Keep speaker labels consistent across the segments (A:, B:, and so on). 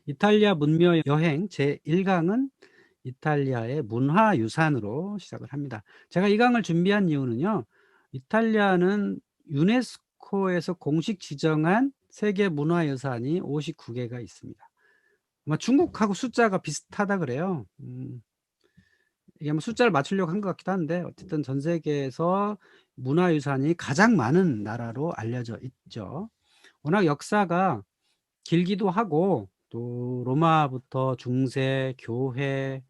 A: 이탈리아 문명 여행 제1강은 이탈리아의 문화유산으로 시작을 합니다. 제가 이 강을 준비한 이유는요. 이탈리아는 유네스코에서 공식 지정한 세계 문화유산이 59개가 있습니다. 아마 중국하고 숫자가 비슷하다 그래요. 이게 뭐 숫자를 맞추려고 한 것 같기도 한데 어쨌든 전 세계에서 문화유산이 가장 많은 나라로 알려져 있죠. 워낙 역사가 길기도 하고 또 로마부터 중세, 교회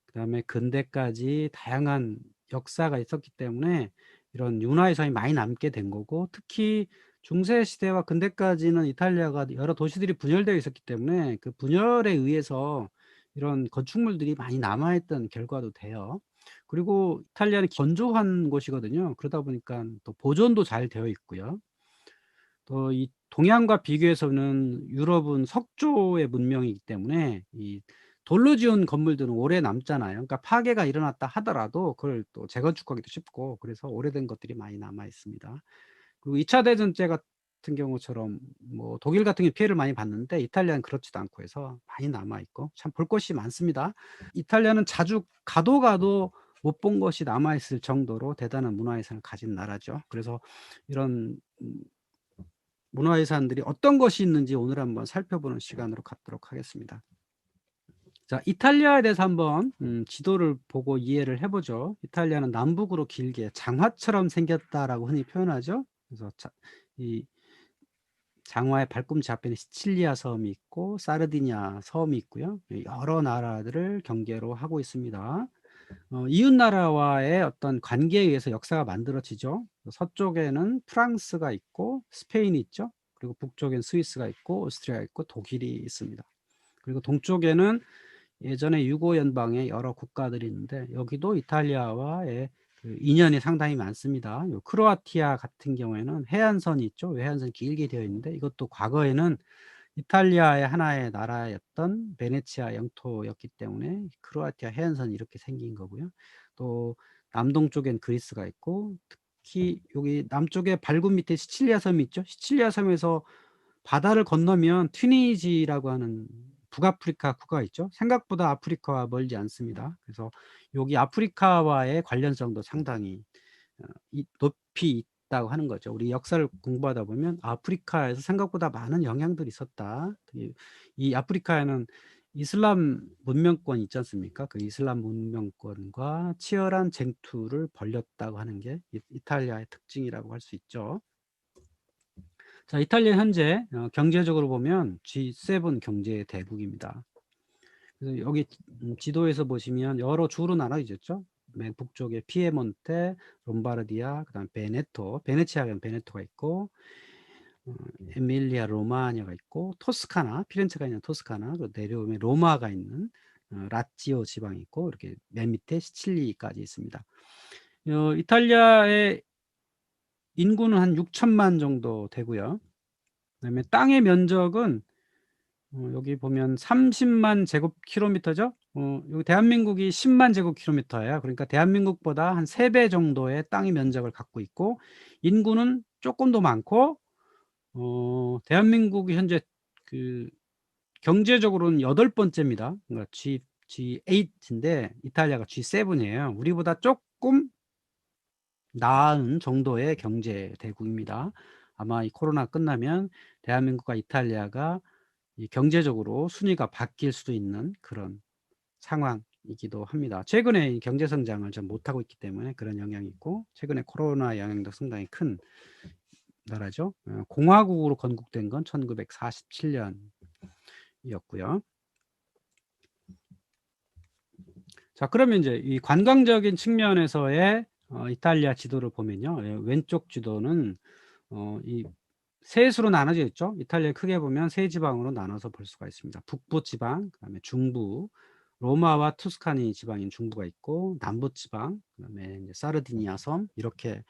A: 그다음에 근대까지 다양한 역사가 있었기 때문에 이런 문화유산이 많이 남게 된 거고, 특히 중세 시대와 근대까지는 이탈리아가 여러 도시들이 분열되어 있었기 때문에 그 분열에 의해서 이런 건축물들이 많이 남아 있던 결과도 돼요. 그리고 이탈리아는 건조한 곳이거든요. 그러다 보니까 또 보존도 잘 되어 있고요. 또 이 동양과 비교해서는 유럽은 석조의 문명이기 때문에 이 돌로 지은 건물들은 오래 남잖아요. 그러니까 파괴가 일어났다 하더라도 그걸 또 재건축하기도 쉽고, 그래서 오래된 것들이 많이 남아 있습니다. 그리고 2차 대전 때 같은 경우처럼 뭐 독일 같은 경우에 피해를 많이 봤는데 이탈리아는 그렇지도 않고 해서 많이 남아 있고 참 볼 것이 많습니다. 이탈리아는 자주 가도 못 본 것이 남아 있을 정도로 대단한 문화유산을 가진 나라죠. 그래서 이런 문화유산들이 어떤 것이 있는지 오늘 한번 살펴보는 시간으로 갖도록 하겠습니다. 자, 이탈리아에 대해서 한번 지도를 보고 이해를 해 보죠. 이탈리아는 남북으로 길게 장화처럼 생겼다라고 흔히 표현하죠. 그래서 이 장화의 발꿈치 앞에는 시칠리아 섬이 있고 사르디니아 섬이 있고요. 여러 나라들을 경계로 하고 있습니다. 이웃 나라와의 어떤 관계에 의해서 역사가 만들어지죠. 서쪽에는 프랑스가 있고 스페인이 있죠. 그리고 북쪽엔 스위스가 있고 오스트리아가 있고 독일이 있습니다. 그리고 동쪽에는 예전에 유고 연방의 여러 국가들이 있는데 여기도 이탈리아와의 그 인연이 상당히 많습니다. 요 크로아티아 같은 경우에는 해안선이 있죠. 해안선이 길게 되어 있는데 이것도 과거에는 이탈리아의 하나의 나라였던 베네치아 영토였기 때문에 크로아티아 해안선이 이렇게 생긴 거고요. 또 남동쪽엔 그리스가 있고, 특히 여기 남쪽에 발굽 밑에 시칠리아 섬이 있죠. 시칠리아 섬에서 바다를 건너면 튀니지라고 하는 북아프리카 국가가 있죠. 생각보다 아프리카와 멀지 않습니다. 그래서 여기 아프리카와의 관련성도 상당히 높이 있다고 하는 거죠. 우리 역사를 공부하다 보면 아프리카에서 생각보다 많은 영향들이 있었다. 이 아프리카에는 이슬람 문명권이 있지 않습니까? 그 이슬람 문명권과 치열한 쟁투를 벌였다고 하는 게 이탈리아의 특징이라고 할 수 있죠. 자, 이탈리아 현재 경제적으로 보면 G7 경제 대국입니다. 그래서 여기 지도에서 보시면 여러 주로 나눠져 있죠. 맨 북쪽에 피에몬테, 롬바르디아, 그다음 베네토, 베네치아에는 베네토가 있고, 에밀리아 로마냐가 있고, 토스카나, 피렌체가 있는 토스카나, 그 내려오면 로마가 있는 라치오 지방이 있고, 이렇게 맨 밑에 시칠리까지 있습니다. 이탈리아의 인구는 한 6천만 정도 되고요. 그다음에 땅의 면적은 여기 보면 30만 제곱킬로미터죠. 여기 대한민국이 10만 제곱킬로미터예요. 그러니까 대한민국보다 한 3배 정도의 땅의 면적을 갖고 있고, 인구는 조금 더 많고, 대한민국이 현재 그 경제적으로는 8번째입니다. 그러니까 G8인데 이탈리아가 G7이에요. 우리보다 조금 나은 정도의 경제 대국입니다. 아마 이 코로나 끝나면 대한민국과 이탈리아가 이 경제적으로 순위가 바뀔 수도 있는 그런 상황이기도 합니다. 최근에 이 경제 성장을 좀 못하고 있기 때문에 그런 영향이 있고, 최근에 코로나 영향도 상당히 큰 나라죠. 공화국으로 건국된 건 1947년이었고요. 자, 그러면 이제 이 관광적인 측면에서의 이탈리아 지도를 보면요. 왼쪽 지도는 이 세수로 나눠져 있죠. 이탈리아 크게 보면 세 지방으로 나눠서 볼 수가 있습니다. 북부 지방, 그다음에 중부, 로마와 투스카니 지방인 중부가 있고, 남부 지방, 그다음에 이제 사르디니아 섬 이렇게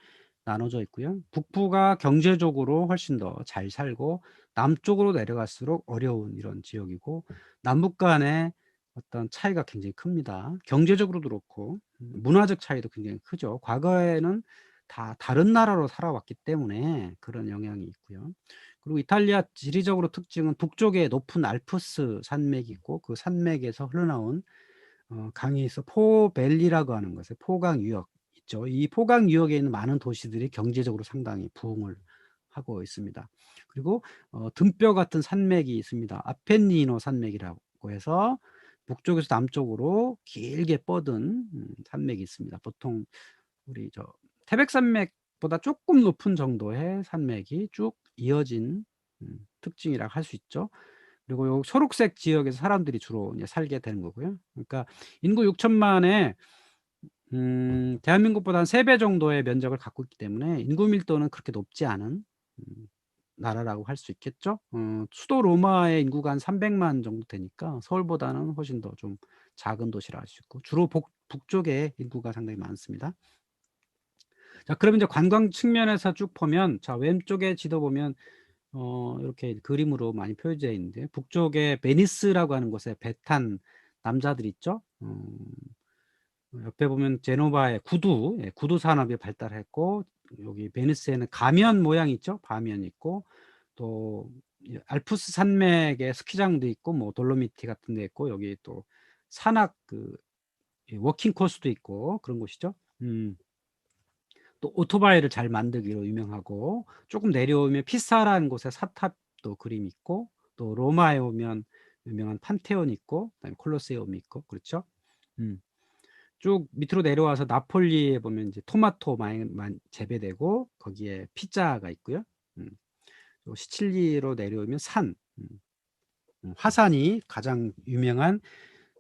A: 나눠져 있고요. 북부가 경제적으로 훨씬 더 잘 살고 남쪽으로 내려갈수록 어려운 이런 지역이고, 남북 간의 어떤 차이가 굉장히 큽니다. 경제적으로도 그렇고 문화적 차이도 굉장히 크죠. 과거에는 다 다른 나라로 살아왔기 때문에 그런 영향이 있고요. 그리고 이탈리아 지리적으로 특징은 북쪽에 높은 알프스 산맥이 있고 그 산맥에서 흘러나온 강이 있어 포밸리라고 하는 것에 포강 유역 있죠. 이 포강 유역에 있는 많은 도시들이 경제적으로 상당히 부흥을 하고 있습니다. 그리고 등뼈 같은 산맥이 있습니다. 아펜니노 산맥이라고 해서 북쪽에서 남쪽으로 길게 뻗은 산맥이 있습니다. 보통 우리 태백산맥보다 조금 높은 정도의 산맥이 쭉 이어진 특징이라 할 수 있죠. 그리고 요 초록색 지역에서 사람들이 주로 이제 살게 되는 거고요. 그러니까 인구 6천만에 대한민국보다 한 3배 정도의 면적을 갖고 있기 때문에 인구 밀도는 그렇게 높지 않은 나라라고 할 수 있겠죠. 수도 로마의 인구가 한 300만 정도 되니까 서울보다는 훨씬 더 좀 작은 도시라 할 수 있고 주로 북쪽에 인구가 상당히 많습니다. 자, 그러면 이제 관광 측면에서 쭉 보면 자, 왼쪽에 지도 보면 이렇게 그림으로 많이 표시되어 있는데 북쪽에 베니스라고 하는 곳에 배 탄 남자들 있죠. 옆에 보면 제노바의 구두 산업이 발달했고 여기 베니스에는 가면 모양 있죠. 가면 있고 또 알프스 산맥에 스키장도 있고 뭐 돌로미티 같은 데 있고 여기 또 산악 워킹 코스도 있고 그런 곳이죠. 또 오토바이를 잘 만들기로 유명하고 조금 내려오면 피사라는 곳에 사탑도 그림 있고 또 로마에 오면 유명한 판테온 있고 그다음에 콜로세움 있고 그렇죠. 쭉 밑으로 내려와서 나폴리에 보면 이제 토마토 많이 재배되고 거기에 피자가 있고요. 또 시칠리로 내려오면 산, 화산이 가장 유명한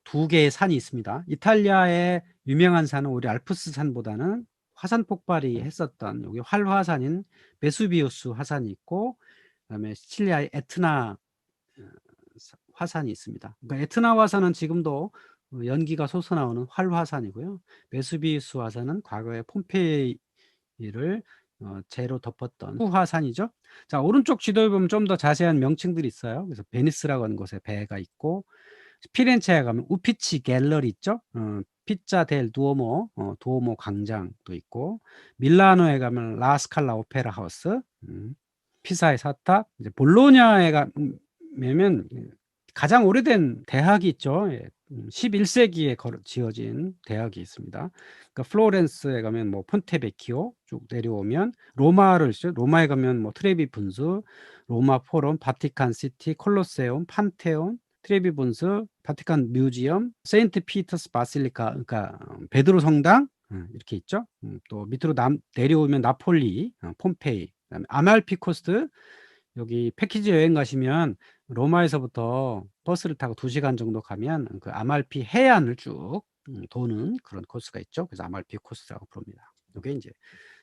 A: 2개의 산이 있습니다. 이탈리아의 유명한 산은 우리 알프스 산보다는 화산 폭발이 했었던 여기 활화산인 베수비우스 화산이 있고 그다음에 시칠리아의 에트나 화산이 있습니다. 그러니까 에트나 화산은 지금도 연기가 솟아나오는 활화산이고요. 베수비우스 화산은 과거에 폼페이를 재로 덮었던 후화산이죠. 자, 오른쪽 지도에 보면 좀 더 자세한 명칭들이 있어요. 그래서 베니스라고 하는 곳에 배가 있고 피렌체에 가면 우피치 갤러리 있죠. 피자 델 두오모, 두오모 광장도 있고 밀라노에 가면 라스칼라 오페라 하우스, 피사의 사탑, 이제 볼로냐에 가면 가장 오래된 대학이 있죠. 예. 11세기에 지어진 대학이 있습니다. 그러니까 플로렌스에 가면 뭐 폰테베키오 쭉 내려오면 로마에 가면 뭐 트레비 분수, 로마 포럼, 바티칸 시티, 콜로세움, 판테온, 트레비 분수, 바티칸 뮤지엄, 세인트 피터스 바실리카, 그러니까 베드로 성당 이렇게 있죠. 또 밑으로 내려오면 나폴리, 폼페이, 그다음에 아말피 코스트. 여기 패키지 여행 가시면 로마에서부터 버스를 타고 2시간 정도 가면 그 아말피 해안을 쭉 도는 그런 코스가 있죠. 그래서 아말피 코스라고 부릅니다. 이게 이제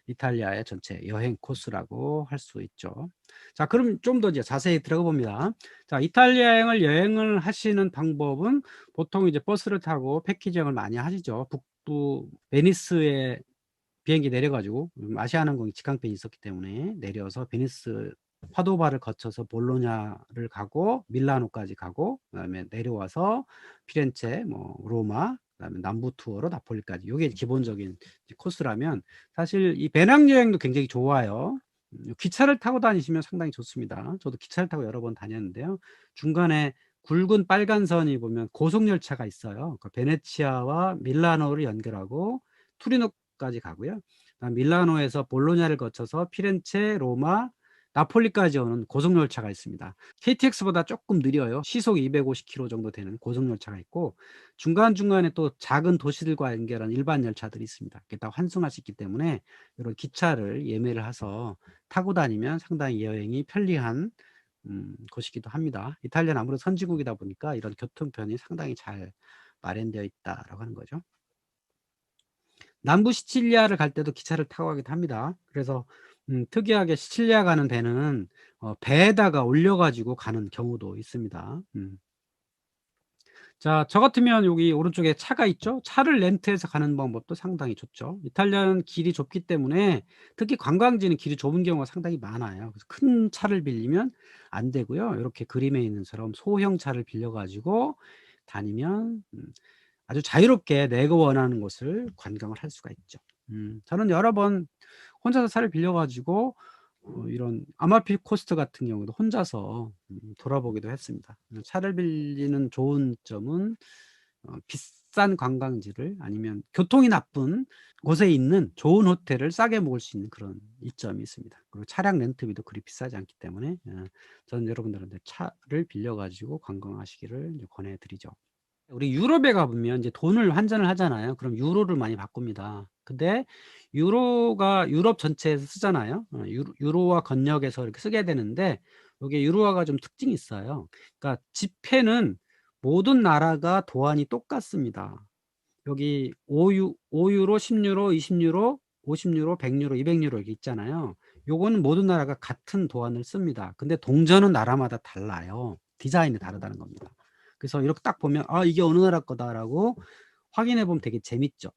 A: 이탈리아의 전체 여행 코스라고 할 수 있죠. 자, 그럼 좀 더 이제 자세히 들어가 봅니다. 자, 이탈리아 여행을 하시는 방법은 보통 이제 버스를 타고 패키지 여행을 많이 하시죠. 북부 베니스에 비행기 내려가지고 아시아항공이 직항편이 있었기 때문에 내려서 베니스 파도바를 거쳐서 볼로냐를 가고 밀라노까지 가고 그다음에 내려와서 피렌체, 뭐 로마, 그다음에 남부 투어로 나폴리까지. 이게 기본적인 코스라면 사실 이 배낭여행도 굉장히 좋아요. 기차를 타고 다니시면 상당히 좋습니다. 저도 기차를 타고 여러 번 다녔는데요. 중간에 굵은 빨간 선이 보면 고속열차가 있어요. 그 베네치아와 밀라노를 연결하고 투리노까지 가고요. 밀라노에서 볼로냐를 거쳐서 피렌체, 로마, 나폴리까지 오는 고속열차가 있습니다. KTX보다 조금 느려요. 시속 250km 정도 되는 고속열차가 있고 중간중간에 또 작은 도시들과 연결한 일반 열차들이 있습니다. 이게 다 환승할 수 있기 때문에 이런 기차를 예매를 해서 타고 다니면 상당히 여행이 편리한 곳이기도 합니다. 이탈리아는 아무래도 선진국이다 보니까 이런 교통편이 상당히 잘 마련되어 있다라고 하는 거죠. 남부 시칠리아를 갈 때도 기차를 타고 가기도 합니다. 그래서 특이하게 시칠리아 가는 배는 배에다가 올려 가지고 가는 경우도 있습니다. 자, 저 같으면 여기 오른쪽에 차가 있죠. 차를 렌트해서 가는 방법도 상당히 좋죠. 이탈리아는 길이 좁기 때문에 특히 관광지는 길이 좁은 경우가 상당히 많아요. 그래서 큰 차를 빌리면 안 되고요. 이렇게 그림에 있는 처럼 소형 차를 빌려 가지고 다니면 아주 자유롭게 내가 원하는 곳을 관광을 할 수가 있죠. 저는 여러 번 혼자서 차를 빌려 가지고 이런 아말피 코스트 같은 경우도 혼자서 돌아보기도 했습니다. 차를 빌리는 좋은 점은 비싼 관광지를 아니면 교통이 나쁜 곳에 있는 좋은 호텔을 싸게 묵을 수 있는 그런 이점이 있습니다. 그리고 차량 렌트비도 그리 비싸지 않기 때문에 저는 여러분들한테 차를 빌려 가지고 관광하시기를 이제 권해 드리죠. 우리 유럽에 가 보면 이제 돈을 환전을 하잖아요. 그럼 유로를 많이 바꿉니다. 근데 유로가 유럽 전체에서 쓰잖아요. 유로화 권역에서 이렇게 쓰게 되는데 요게 유로화가 좀 특징이 있어요. 그러니까 지폐는 모든 나라가 도안이 똑같습니다. 여기 5 유로, 10 유로, 20 유로, 50 유로, 100 유로, 200 유로 이렇게 있잖아요. 요거는 모든 나라가 같은 도안을 씁니다. 근데 동전은 나라마다 달라요. 디자인이 다르다는 겁니다. 그래서 이렇게 딱 보면 '아 이게 어느 나라 거다.'라고 확인해 보면 되게 재밌죠.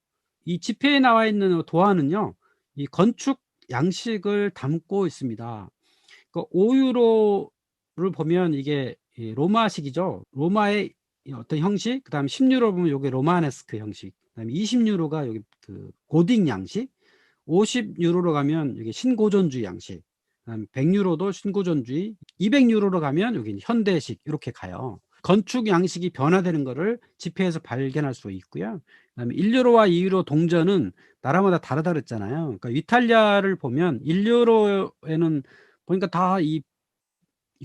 A: 이 지폐에 나와 있는 도안은요. 이 건축 양식을 담고 있습니다. 그 5 유로를 보면 이게 이 로마식이죠. 로마의 이 어떤 형식, 그다음에 10 유로 보면 요게 로마네스크 형식, 그다음에 20 유로가 여기 그 고딕 양식, 50 유로로 가면 이게 신고전주의 양식, 그다음에 100 유로도 신고전주의, 200 유로로 가면 여기 현대식 이렇게 가요. 건축 양식이 변화되는 거를 지폐에서 발견할 수 있고요. 그다음에 1 유로와 2 유로 동전은 나라마다 다르다 그랬잖아요. 그러니까 이탈리아를 보면 1 유로에는 보니까 다 이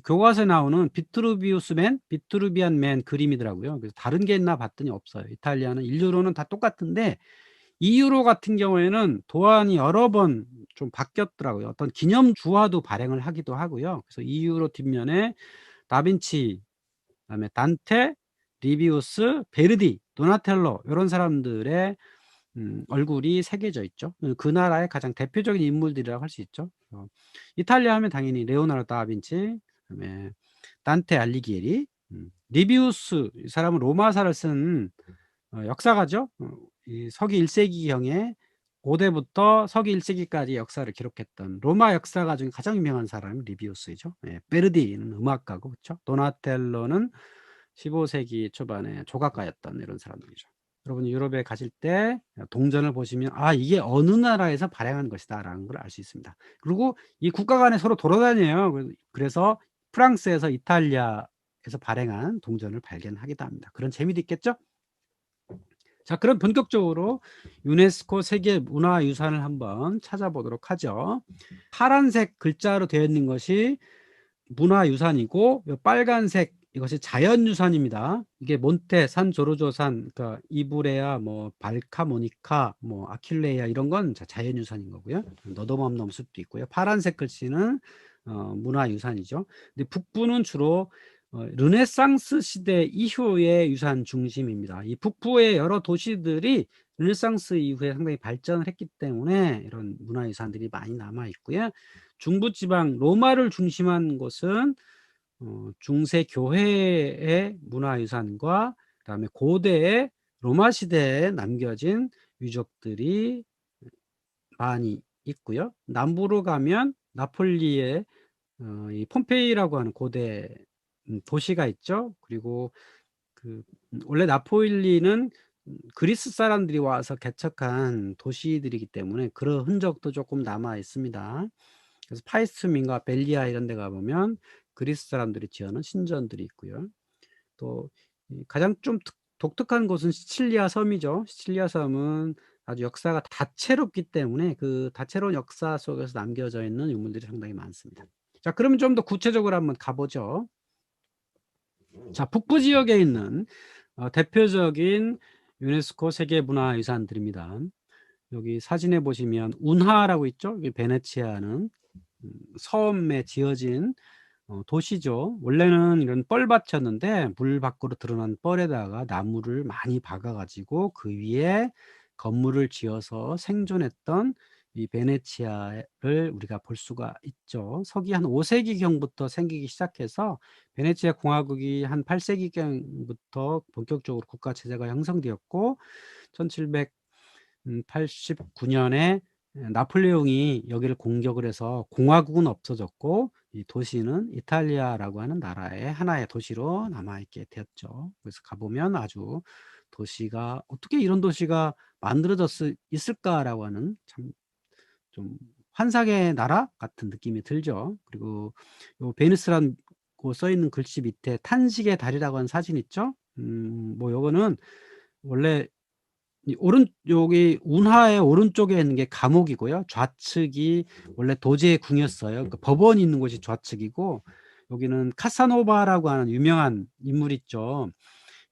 A: 교과서에 나오는 비트루비우스 맨, 비트루비안 맨 그림이더라고요. 그래서 다른 게 있나 봤더니 없어요. 이탈리아는 1 유로는 다 똑같은데 2 유로 같은 경우에는 도안이 여러 번 좀 바뀌었더라고요. 어떤 기념 주화도 발행을 하기도 하고요. 그래서 2 유로 뒷면에 다빈치, 그다음에 단테, 리비우스, 베르디, 도나텔로 요런 사람들의 얼굴이 새겨져 있죠. 그 나라의 가장 대표적인 인물들이라고 할 수 있죠. 이탈리아 하면 당연히 레오나르도 다빈치, 그다음에 단테 알리기에리, 리비우스 이 사람은 로마사를 쓴 역사가죠. 이 서기 1 세기경에 고대부터 서기 1 세기까지 역사를 기록했던 로마 역사가 중에 가장 유명한 사람이 리비우스이죠. 예. 베르디는 음악가고 그쵸. 도나텔로는 15 세기 초반에 조각가였던 이런 사람들이죠. 여러분이 유럽에 가실 때 동전을 보시면 '아 이게 어느 나라에서 발행한 것이다.'라는 걸 알 수 있습니다. 그리고 이 국가 간에 서로 돌아다녀요. 그래서 프랑스에서 이탈리아에서 발행한 동전을 발견하기도 합니다. 그런 재미도 있겠죠? 자 그럼 본격적으로 유네스코 세계 문화유산을 한번 찾아보도록 하죠. 파란색 글자로 되어 있는 것이 문화유산이고 요 빨간색 이것이 자연유산입니다. 이게 몬테, 산 조르조산, 그러니까 이브레아, 뭐 발카모니카, 뭐 아킬레이아 이런 건 자연유산인 거고요. 너도암 넘숲도 있고요. 파란색 글씨는 문화유산이죠. 근데 북부는 주로 르네상스 시대 이후의 유산 중심입니다. 이 북부의 여러 도시들이 르네상스 이후에 상당히 발전을 했기 때문에 이런 문화유산들이 많이 남아 있고요. 중부지방 로마를 중심한 곳은 중세 교회의 문화유산과 그다음에 고대의 로마 시대에 남겨진 유적들이 많이 있고요. 남부로 가면 나폴리의 이 폼페이라고 하는 고대 도시가 있죠. 그리고 그 원래 나폴리는 그리스 사람들이 와서 개척한 도시들이기 때문에 그런 흔적도 조금 남아 있습니다. 그래서 파이스민과 벨리아 이런 데 가 보면 그리스 사람들이 지어 놓은 신전들이 있고요. 또 이 가장 좀 독특한 곳은 시칠리아 섬이죠. 시칠리아 섬은 아주 역사가 다채롭기 때문에 그 다채로운 역사 속에서 남겨져 있는 유물들이 상당히 많습니다. 자 그러면 좀 더 구체적으로 한번 가 보죠. 자 북부 지역에 있는 대표적인 유네스코 세계문화유산들입니다. 여기 사진에 보시면 운하라고 있죠. 여기 베네치아는 섬에 지어진 도시죠. 원래는 이런 뻘밭이었는데 물 밖으로 드러난 뻘에다가 나무를 많이 박아 가지고 그 위에 건물을 지어서 생존했던 이 베네치아를 우리가 볼 수가 있죠. 서기 한 5 세기경부터 생기기 시작해서 베네치아 공화국이 한 8 세기경부터 본격적으로 국가 체제가 형성되었고 1700 89 년에 나폴레옹이 여기를 공격을 해서 공화국은 없어졌고 이 도시는 이탈리아라고 하는 나라의 하나의 도시로 남아 있게 되었죠. 그래서 가 보면 아주 도시가 '어떻게 이런 도시가 만들어졌을 있을까?'라고 하는 참 좀 환상의 나라 같은 느낌이 들죠. 그리고 요 베니스라고 써 있는 글씨 밑에 탄식의 달이라고 하는 사진 있죠. 뭐 요거는 원래 이 여기 운하의 오른쪽에 있는 게 감옥이고요. 좌측이 원래 도제의 궁이었어요. 그러니까 법원이 있는 곳이 좌측이고, 여기는 카사노바라고 하는 유명한 인물 있죠.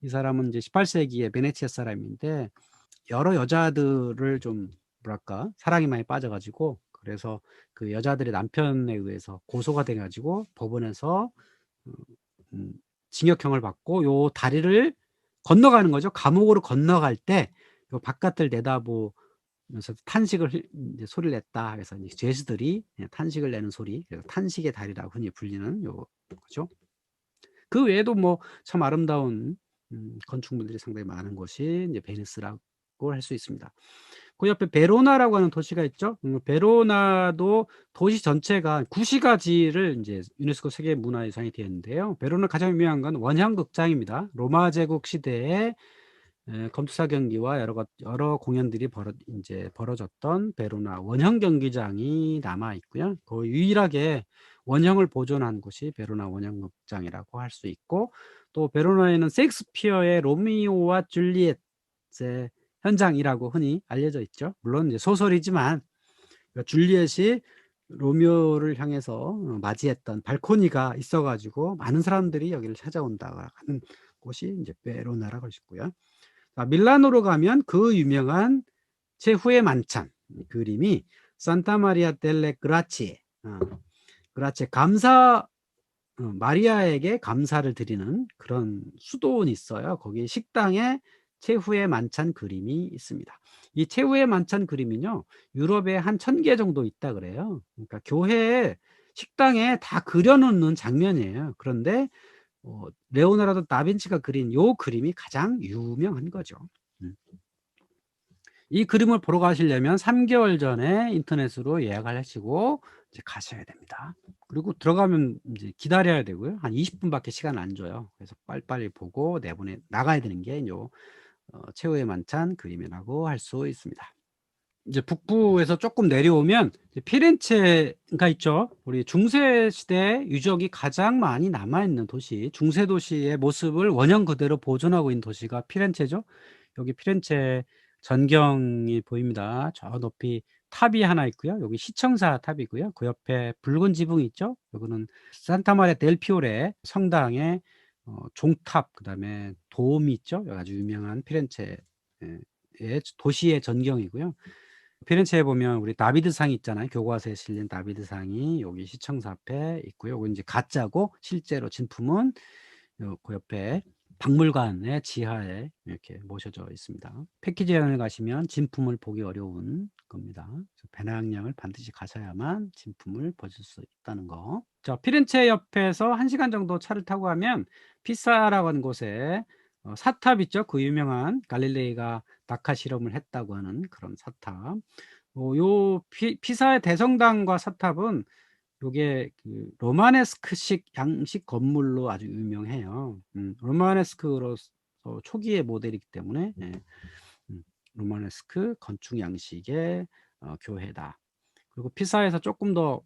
A: 이 사람은 이제 18세기의 베네치아 사람인데 여러 여자들을 좀 뭐랄까 사랑에 많이 빠져 가지고, 그래서 그 여자들의 남편에 의해서 고소가 돼 가지고 법원에서 음 음 징역형을 받고 요 다리를 건너가는 거죠. 감옥으로 건너갈 때 요 바깥을 내다보면서 탄식을 인제 소리를 냈다. 그래서 이제 죄수들이 예 탄식을 내는 소리, 그래서 탄식의 다리라고 흔히 불리는 요 거죠. 그 외에도 뭐 참 아름다운 건축물들이 상당히 많은 곳이 이제 베니스라고 할 수 있습니다. 그 옆에 베로나라고 하는 도시가 있죠. 베로나도 도시 전체가 구시가지를 인제 유네스코 세계 문화유산이 되었는데요. 베로나 가장 유명한 건 원형 극장입니다. 로마 제국 시대에 검투사 경기와 여러 공연들이 인제 벌어졌던 베로나 원형 경기장이 남아 있고요. 거의 유일하게 원형을 보존한 곳이 베로나 원형 극장이라고 할 수 있고, 또 베로나에는 셰익스피어의 로미오와 줄리엣의 현장이라고 흔히 알려져 있죠. 물론 이제 소설이지만 그 줄리엣이 로미오를 향해서 맞이했던 발코니가 있어 가지고 많은 사람들이 여기를 찾아온다 하는 곳이 인제 베로나라고 할 수 있고요. 자, 밀라노로 가면 그 유명한 최후의 만찬 그림이 산타 마리아 델레 그라치에, 그라치에 마리아에게 감사를 드리는 그런 수도원이 있어요. 거기 식당에 최후의 만찬 그림이 있습니다. 이 최후의 만찬 그림은요, 유럽에 한 1000개 정도 있다 그래요. 그러니까 교회에 식당에 다 그려 놓는 장면이에요. 그런데 레오나르도 다빈치가 그린 요 그림이 가장 유명한 거죠. 음. 이 그림을 보러 가시려면 3 개월 전에 인터넷으로 예약을 하시고 이제 가셔야 됩니다. 그리고 들어가면 인제 기다려야 되고요. 한 20 분밖에 시간을 안 줘요. 그래서 빨리빨리 보고 내보내 나가야 되는 게 요 최후의 만찬 그림이라고 할 수 있습니다. 이제 북부에서 쪼끔 내려오면 이제 피렌체가 있죠. 우리 중세 시대 유적이 가장 많이 남아 있는 도시, 중세 도시의 모습을 원형 그대로 보존하고 있는 도시가 피렌체죠. 여기 피렌체 전경이 보입니다. 저 높이 탑이 하나 있고요. 여기 시청사 탑이고요. 그 옆에 붉은 지붕이 있죠. 요거는 산타 마리아 델 피오레 성당의 종탑, 그다음에 돔이 있죠. 아주 유명한 피렌체의 도시의 전경이고요. 피렌체에 보면 우리 다비드상이 있잖아요. 교과서에 실린 다비드상이 여기 시청사 앞에 있고요. 요건 인제 가짜고 실제로 진품은 그 옆에 박물관의 지하에 이렇게 모셔져 있습니다. 패키지 여행을 가시면 진품을 보기 어려운 겁니다. 그래서 배낭여행을 반드시 가셔야만 진품을 보실 수 있다는 거. 자, 피렌체 옆에서 1 시간 정도 차를 타고 가면 피사라고 하는 곳에 사탑 있죠. 그 유명한 갈릴레이가 낙하 실험을 했다고 하는 그런 사탑. 요 피사의 대성당과 사탑은 요게 그 로마네스크식 양식 건물로 아주 유명해요. 로마네스크로서 초기의 모델이기 때문에 로마네스크 건축 양식의 교회다. 그리고 피사에서 쪼끔 더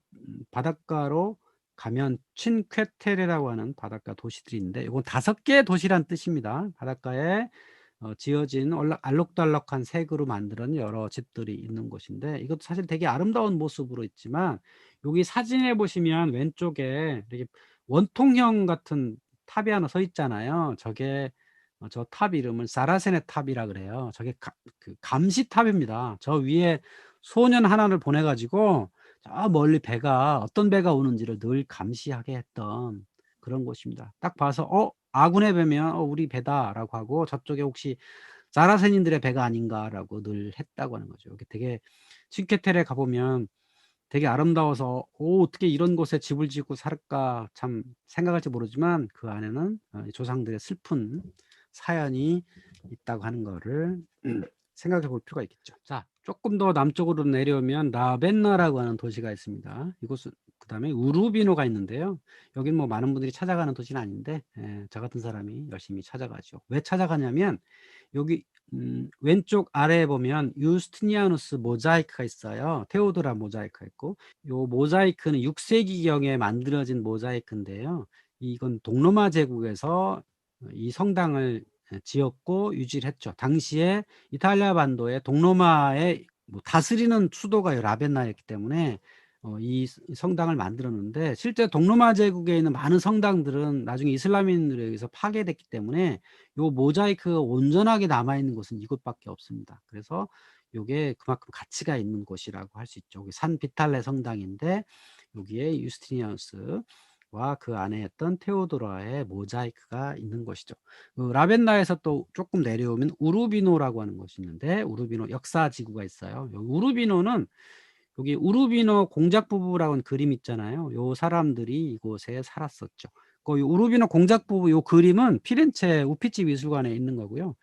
A: 바닷가로 가면 친que 테레라고 하는 바닷가 도시들이 있는데, 요건 5 개의 도시란 뜻입니다. 바닷가에 지어진 알록달록한 색으로 만든 여러 집들이 있는 곳인데, 이것도 사실 되게 아름다운 모습으로 있지만 여기 사진에 보시면 왼쪽에 이렇게 원통형 같은 탑이 하나 서 있잖아요. 저게 저 탑 이름을 사라세네 탑이라 그래요. 저게 그 감시탑입니다. 저 위에 소년 하나를 보내 가지고 저 멀리 어떤 배가 오는지를 늘 감시하게 했던 그런 곳입니다. 딱 봐서 아군의 배면 우리 배다라고 하고, 저쪽에 혹시 사라세닌들의 배가 아닌가라고 늘 했다고 하는 거죠. 이게 되게 칭케테레 가 보면 되게 아름다워서 '어떻게 이런 곳에 집을 짓고 살까.' 참 생각할지 모르지만 그 안에는 이 조상들의 슬픈 사연이 있다고 하는 거를 생각해 볼 필요가 있겠죠. 자, 쪼끔 더 남쪽으로 내려오면 라벤나라고 하는 도시가 있습니다. 이곳은 그다음에 우루비노가 있는데요. 여기는 뭐 많은 분들이 찾아가는 도시는 아닌데 저 같은 사람이 열심히 찾아가죠. 왜 찾아가냐면 여기 왼쪽 아래에 보면 유스티니아누스 모자이크가 있어요. 테오도라 모자이크가 있고 요 모자이크는 6세기경에 만들어진 모자이크인데요. 이건 동로마 제국에서 이 성당을 지었고 유지를 했죠. 당시에 이탈리아 반도의 동로마의 뭐 다스리는 수도가 라벤나였기 때문에 이 성당을 만들었는데 실제 동로마 제국에 있는 많은 성당들은 나중에 이슬람인들에 의해서 파괴됐기 때문에 요 모자이크가 온전하게 남아 있는 곳은 이곳밖에 없습니다. 그래서 요게 그만큼 가치가 있는 곳이라고 할 수 있죠. 여기 산 비탈레 성당인데 여기에 유스티니아누스와 그 안에 있던 테오도라의 모자이크가 있는 곳이죠. 그 라벤나에서 또 조금 내려오면 우르비노라고 하는 곳이 있는데 우르비노 역사 지구가 있어요. 여기 우르비노는 여기 우르비노 공작 부부라고 하는 그림 있잖아요. 요 사람들이 이곳에 살았었죠. 그 우르비노 공작 부부 요 그림은 피렌체 우피치 미술관에 있는 거고요.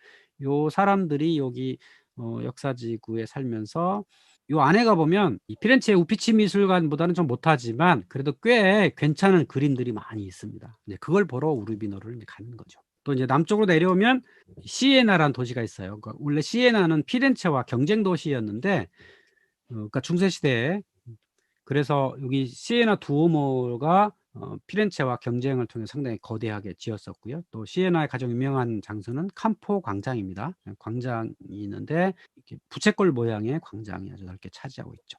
A: 요 사람들이 여기 역사지구에 살면서 요 안에 가보면 이 피렌체 우피치 미술관보다는 좀 못하지만 그래도 꽤 괜찮은 그림들이 많이 있습니다. 이제 그걸 보러 우르비노를 이제 가는 거죠. 또 이제 남쪽으로 내려오면 시에나라는 도시가 있어요. 그러니까 원래 시에나는 피렌체와 경쟁 도시였는데 그러니까 중세 시대에 그래서 여기 시에나 두오모가 피렌체와 경쟁을 통해 상당히 거대하게 지었었고요. 또 시에나의 가장 유명한 장소는 캄포 광장입니다. 광장이 있는데 이렇게 부채꼴 모양의 광장이 아주 넓게 차지하고 있죠.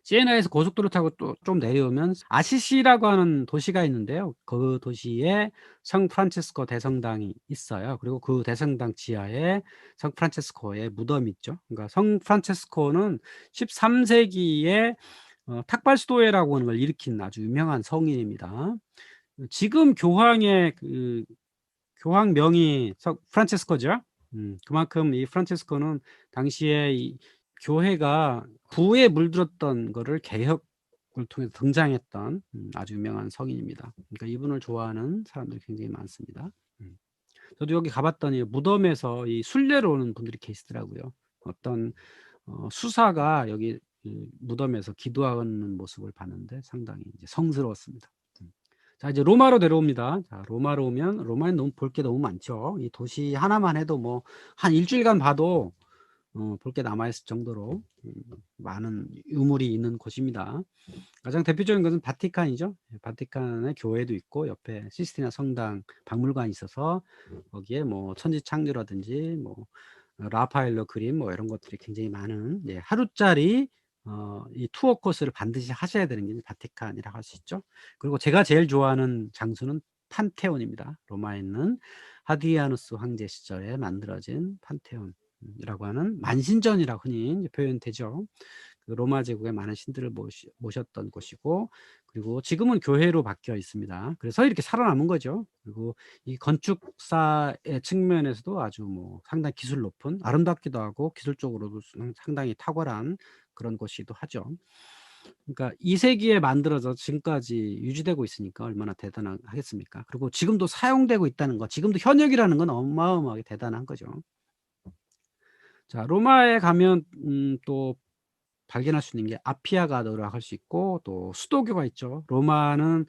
A: 시에나에서 고속도로 타고 또 좀 내려오면 아시시라고 하는 도시가 있는데요. 그 도시에 성프란체스코 대성당이 있어요. 그리고 그 대성당 지하에 성프란체스코의 무덤이 있죠. 그러니까 성프란체스코는 13세기에 탁발수도회라고 하는 걸 일으킨 아주 유명한 성인입니다. 지금 교황의 그 교황명이 프란체스코죠. 그만큼 이 프란체스코는 당시에 이 교회가 부에 물들었던 거를 개혁을 통해서 등장했던 아주 유명한 성인입니다. 그러니까 이분을 좋아하는 사람들이 굉장히 많습니다. 저도 여기 가봤더니 무덤에서 이 순례로 오는 분들이 계시더라고요. 어떤 수사가 여기 무덤에서 기도하는 모습을 봤는데 상당히 이제 성스러웠습니다. 자 이제 로마로 내려옵니다. 자 로마로 오면 로마에 너무 볼 게 너무 많죠. 이 도시 하나만 해도 뭐 한 일주일간 봐도 볼 게 남아 있을 정도로 많은 유물이 있는 곳입니다. 가장 대표적인 것은 바티칸이죠. 바티칸의 교회도 있고 옆에 시스티나 성당 박물관이 있어서 거기에 뭐 천지창조라든지 뭐 라파엘로 그림 뭐 이런 것들이 굉장히 많은 하루짜리 이 투어 코스를 반드시 하셔야 되는 게 바티칸이라고 할 수 있죠. 그리고 제가 제일 좋아하는 장소는 판테온입니다. 로마에 있는 하드리아누스 황제 시절에 만들어진 판테온이라고 하는 만신전이라고 흔히 이제 표현되죠. 그 로마 제국의 많은 신들을 모셨던 곳이고 그리고 지금은 교회로 바뀌어 있습니다. 그래서 이렇게 살아남은 거죠. 그리고 이 건축사의 측면에서도 아주 뭐 상당히 기술 높은 아름답기도 하고 기술적으로도 상당히 탁월한 그런 곳이기도 하죠. 그러니까 2세기에 만들어져 지금까지 유지되고 있으니까 얼마나 대단하겠습니까? 그리고 지금도 사용되고 있다는 거, 지금도 현역이라는 건 어마어마하게 대단한 거죠. 자, 로마에 가면 또 발견할 수 있는 게 아피아 가드라고 할 수 있고 또 수도교가 있죠. 로마는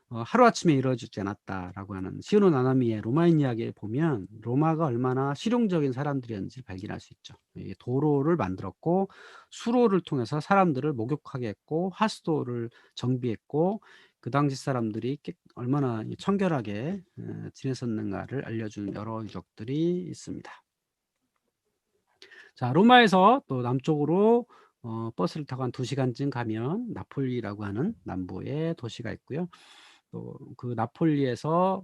A: 하루아침에 이루어지지 않았다라고 하는 시오노 나나미의 로마인 이야기에 보면 로마가 얼마나 실용적인 사람들이었는지 발견할 수 있죠. 이 도로를 만들었고 수로를 통해서 사람들을 목욕하게 했고 하수도를 정비했고 그 당시 사람들이 얼마나 청결하게 지냈었는가를 알려주는 여러 유적들이 있습니다. 자, 로마에서 또 남쪽으로 버스를 타고 한 2시간쯤 가면 나폴리라고 하는 남부의 도시가 있고요. 또 그 나폴리에서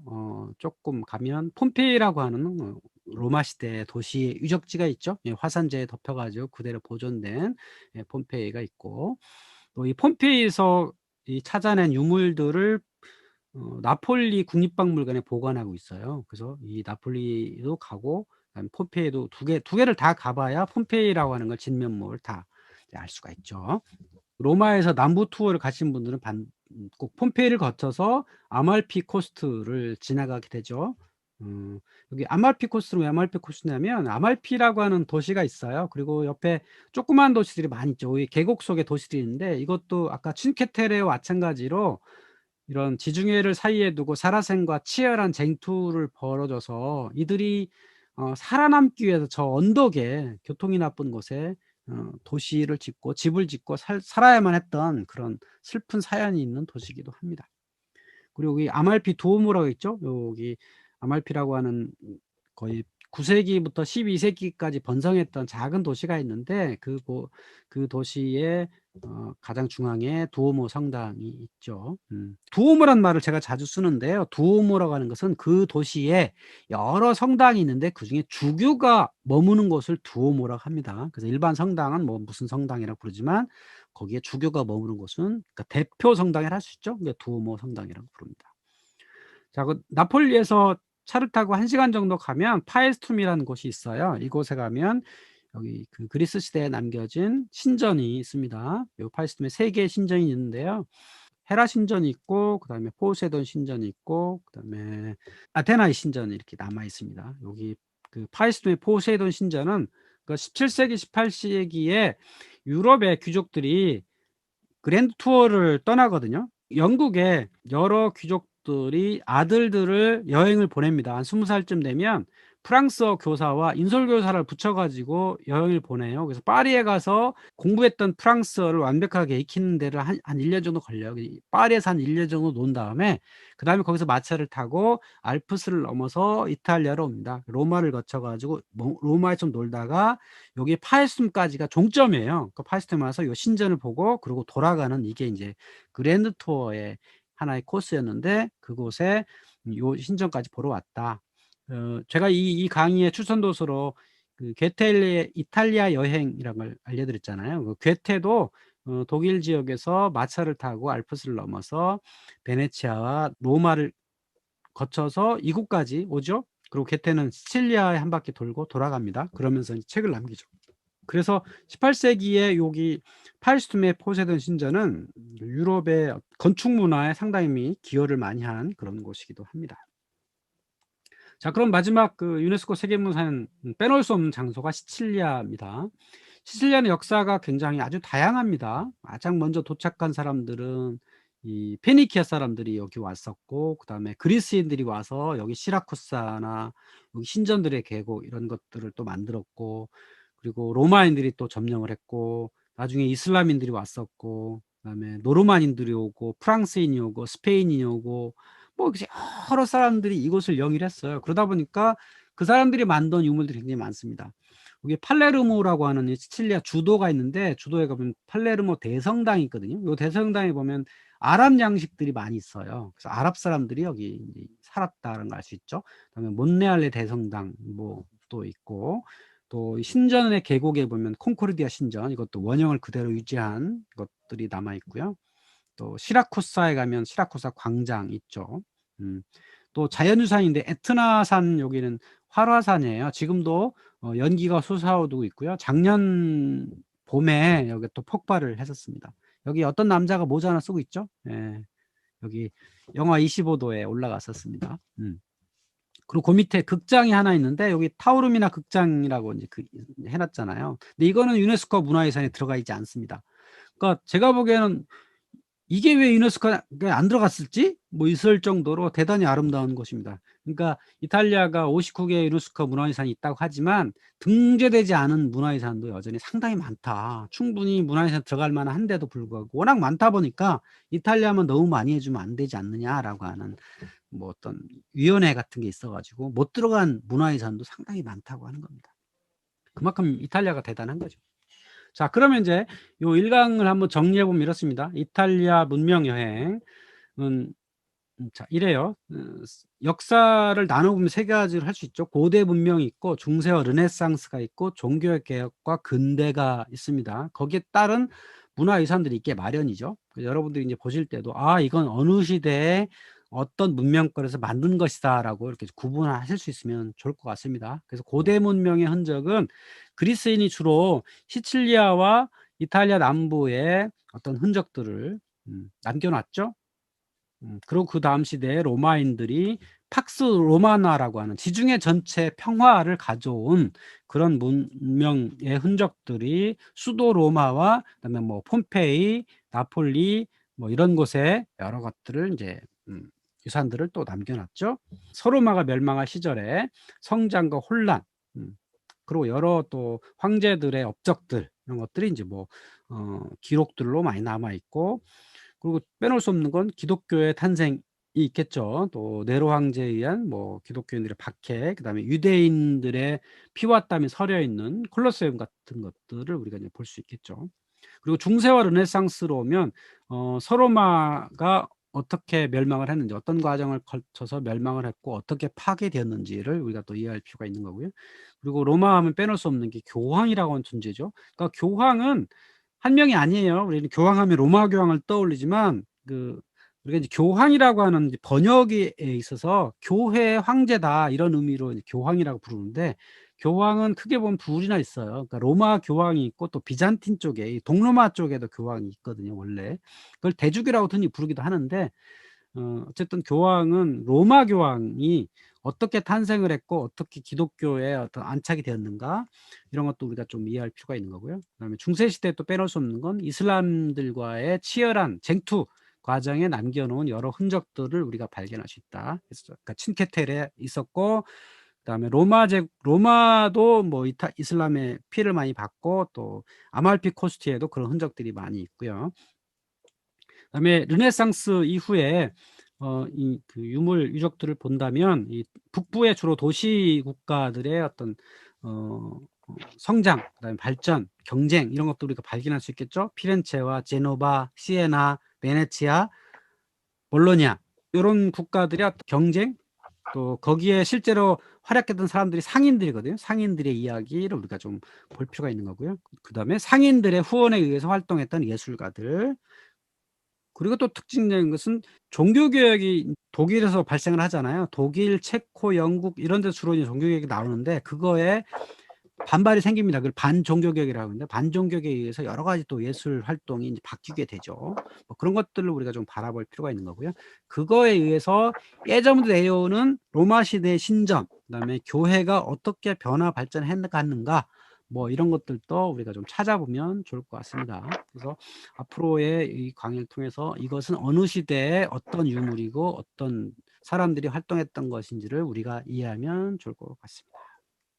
A: 조금 가면 폼페이라고 하는 로마 시대 도시 유적지가 있죠. 예, 화산재에 덮여가지고 그대로 보존된 폼페이가 있고 또 이 폼페이에서 이 찾아낸 유물들을 나폴리 국립박물관에 보관하고 있어요. 그래서 이 나폴리도 가고 그다음에 폼페이도 두 개를 다 가봐야 폼페이라고 하는 걸 진면목을 다 알 수가 있죠. 로마에서 남부 투어를 가신 분들은 꼭 폼페이를 거쳐서 아말피 코스트를 지나가게 되죠. 여기 아말피 코스는 왜 아말피 코스냐면 아말피라고 하는 도시가 있어요. 그리고 옆에 조그만 도시들이 많이 있죠. 이 계곡 속에 도시들이 있는데 이것도 아까 춘케테레와 마찬가지로 이런 지중해를 사이에 두고 사라센과 치열한 쟁투를 벌어져서 이들이 살아남기 위해서 저 언덕에 교통이 나쁜 곳에 도시를 짓고 집을 짓고 살아야만 했던 그런 슬픈 사연이 있는 도시이기도 합니다. 그리고 여기 아말피 두오모라고 있죠. 여기 아말피라고 하는 거의 9 세기부터 12 세기까지 번성했던 작은 도시가 있는데 그 도시의 가장 중앙에 두오모 성당이 있죠. 두오모란 말을 제가 자주 쓰는데요. 두오모라고 하는 것은 그 도시에 여러 성당이 있는데 그중에 주교가 머무는 곳을 두오모라고 합니다. 그래서 일반 성당은 뭐 무슨 성당이라고 부르지만 거기에 주교가 머무는 곳은 그러니까 대표 성당이라 할 수 있죠. 그게 두오모 성당이라고 부릅니다. 자, 나폴리에서 차를 타고 1 시간 정도 가면 파에스툼이라는 곳이 있어요. 이곳에 가면 여기 그 그리스 시대에 남겨진 신전이 있습니다. 요 파에스툼에 3 개의 신전이 있는데요. 헤라 신전이 있고 그다음에 포세돈 신전이 있고 그다음에 아테나의 신전이 이렇게 남아 있습니다. 여기 그 파에스툼의 포세돈 신전은 그 17 세기 18 세기에 유럽의 귀족들이 그랜드 투어를 떠나거든요. 영국의 여러 귀족들이 아들들을 여행을 보냅니다. 한 20 살쯤 되면 프랑스어 교사와 인솔 교사를 붙여 가지고 여행을 보내요. 그래서 파리에 가서 공부했던 프랑스어를 완벽하게 익히는 데를 한 1년 정도 걸려요. 파리에서 한 1년 정도 논 다음에 그다음에 거기서 마차를 타고 알프스를 넘어서 이탈리아로 옵니다. 로마를 거쳐 가지고 로마에 좀 놀다가 여기 파에스툼까지가 종점이에요. 그 파에스툼에 와서 요 신전을 보고 그리고 돌아가는 이게 인제 그랜드 투어의 하나의 코스였는데 그곳에 요 신전까지 보러 왔다. 제가 이 강의의 추천 도서로 그 괴테의 이탈리아 여행이란 걸 알려드렸잖아요. 그 괴테도 독일 지역에서 마차를 타고 알프스를 넘어서 베네치아와 로마를 거쳐서 이곳까지 오죠. 그리고 괴테는 시칠리아에 한 바퀴 돌고 돌아갑니다. 그러면서 이제 책을 남기죠. 그래서 18 세기에 여기 파리스툼의 포세돈 신전은 유럽의 건축 문화에 상당히 기여를 많이 한 그런 곳이기도 합니다. 자, 그럼 마지막 그 유네스코 세계문화유산 빼놓을 수 없는 장소가 시칠리아입니다. 시칠리아는 역사가 굉장히 아주 다양합니다. 가장 먼저 도착한 사람들은 이 페니키아 사람들이 여기 왔었고 그다음에 그리스인들이 와서 여기 시라쿠사나 여기 신전들의 계곡 이런 것들을 또 만들었고 그리고 로마인들이 또 점령을 했고 나중에 이슬람인들이 왔었고 그다음에 노르만인들이 오고 프랑스인이 오고 스페인인이 오고 뭐 이렇게 여러 사람들이 이곳을 영위를 했어요. 그러다 보니까 그 사람들이 만든 유물들이 굉장히 많습니다. 여기 팔레르모라고 하는 이 시칠리아 주도가 있는데 주도에 가면 팔레르모 대성당이 있거든요. 요 대성당에 보면 아랍 양식들이 많이 있어요. 그래서 아랍 사람들이 여기 이제 살았다는 걸 알 수 있죠. 그다음에 몬레알레 대성당 뭐 또 있고 또 신전의 계곡에 보면 콩코르디아 신전 이것도 원형을 그대로 유지한 것들이 남아 있고요. 또 시라쿠사에 가면 시라쿠사 광장 있죠. 음. 또 자연유산인데 에트나산 여기는 활화산이에요. 지금도 연기가 솟아오르고 있고요. 작년 봄에 여기 또 폭발을 했었습니다. 여기 어떤 남자가 모자 하나 쓰고 있죠? 예. 여기 영하 25 도에 올라갔었습니다. 그리고 그 밑에 극장이 하나 있는데 여기 타오르미나 극장이라고 이제 해 놨잖아요. 근데 이거는 유네스코 문화유산에 들어가 있지 않습니다. 그러니까 제가 보기에는 '이게 왜 유네스코에 안 들어갔을지?' 뭐 있을 정도로 대단히 아름다운 곳입니다. 그러니까 이탈리아가 59 개의 유네스코 문화유산이 있다고 하지만 등재되지 않은 문화유산도 여전히 상당히 많다. 충분히 문화유산에 들어갈 만한데도 불구하고 워낙 많다 보니까 '이탈리아만 너무 많이 해 주면 안 되지 않느냐.'라고 하는 뭐 어떤 위원회 같은 게 있어 가지고 못 들어간 문화유산도 상당히 많다고 하는 겁니다. 그만큼 이탈리아가 대단한 거죠. 자, 그러면 인제 요 1 강을 한번 정리해 보면 이렇습니다. 이탈리아 문명 여행은 자 이래요. 역사를 나눠 보면 3 가지로 할 수 있죠. 고대 문명이 있고 중세와 르네상스가 있고 종교 개혁과 근대가 있습니다. 거기에 따른 문화유산들이 있게 마련이죠. 그래서 여러분들이 인제 보실 때도 '아 이건 어느 시대에 어떤 문명권에서 만든 것이다.'라고 이렇게 구분하실 수 있으면 좋을 것 같습니다. 그래서 고대 문명의 흔적은 그리스인이 주로 시칠리아와 이탈리아 남부의 어떤 흔적들을 남겨 놨죠. 그리고 그다음 시대에 로마인들이 팍스 로마나라고 하는 지중해 전체 평화를 가져온 그런 문명의 흔적들이 수도 로마와 그다음에 뭐 폼페이, 나폴리 뭐 이런 곳에 여러 것들을 이제 유산들을 또 남겨 놨죠. 서로마가 멸망할 시절에 성장과 혼란 그리고 여러 또 황제들의 업적들 이런 것들이 인제 뭐 기록들로 많이 남아 있고, 그리고 빼놓을 수 없는 건 기독교의 탄생이 있겠죠. 또 네로 황제에 의한 뭐 기독교인들의 박해, 그다음에 유대인들의 피와 땀이 서려 있는 콜로세움 같은 것들을 우리가 이제 볼 수 있겠죠. 그리고 중세와 르네상스로 오면 서로마가 어떻게 멸망을 했는지, 어떤 과정을 거쳐서 멸망을 했고 어떻게 파괴되었는지를 우리가 또 이해할 필요가 있는 거고요. 그리고 로마 하면 빼놓을 수 없는 게 교황이라고 하는 존재죠. 그러니까 교황은 한 명이 아니에요. 우리는 교황하면 로마 교황을 떠올리지만 우리가 이제 교황이라고 하는 이제 번역에 있어서 교회의 황제다 이런 의미로 이제 교황이라고 부르는데, 교황은 크게 보면 둘이나 있어요. 그러니까 로마 교황이 있고 또 비잔틴 쪽에 이 동로마 쪽에도 교황이 있거든요 원래. 그걸 대주교라고 흔히 부르기도 하는데 어쨌든 교황은 로마 교황이 어떻게 탄생을 했고 어떻게 기독교에 어떤 안착이 되었는가 이런 것도 우리가 좀 이해할 필요가 있는 거고요. 그다음에 중세 시대에 또 빼놓을 수 없는 건 이슬람들과의 치열한 쟁투 과정에 남겨놓은 여러 흔적들을 우리가 발견할 수 있다. 그래서 그러니까 친케텔에 있었고, 그다음에 로마도 뭐 이슬람의 피해를 많이 받고 또 아말피 코스트에도 그런 흔적들이 많이 있고요. 그다음에 르네상스 이후에 유물 유적들을 본다면 이 북부의 주로 도시 국가들의 어떤 성장, 그다음에 발전, 경쟁 이런 것도 우리가 발견할 수 있겠죠. 피렌체와 제노바, 시에나, 베네치아, 볼로냐 요런 국가들의 어떤 경쟁, 또 거기에 실제로 활약했던 사람들이 상인들이거든요. 상인들의 이야기를 우리가 좀 볼 필요가 있는 거고요. 그다음에 상인들의 후원에 의해서 활동했던 예술가들, 그리고 또 특징적인 것은 종교개혁이 독일에서 발생을 하잖아요. 독일, 체코, 영국 이런 데서 주로 이제 종교개혁이 나오는데 그거에 반발이 생깁니다. 그걸 반종교개혁이라고 하는데, 반종교개혁에 의해서 여러 가지 또 예술 활동이 이제 바뀌게 되죠. 뭐 그런 것들을 우리가 좀 바라볼 필요가 있는 거고요. 그거에 의해서 예전부터 내려오는 로마 시대의 신전, 그다음에 교회가 어떻게 변화 발전해 갔는가 뭐 이런 것들도 우리가 좀 찾아보면 좋을 것 같습니다. 그래서 앞으로의 이 강의를 통해서 이것은 어느 시대에 어떤 유물이고 어떤 사람들이 활동했던 것인지를 우리가 이해하면 좋을 것 같습니다.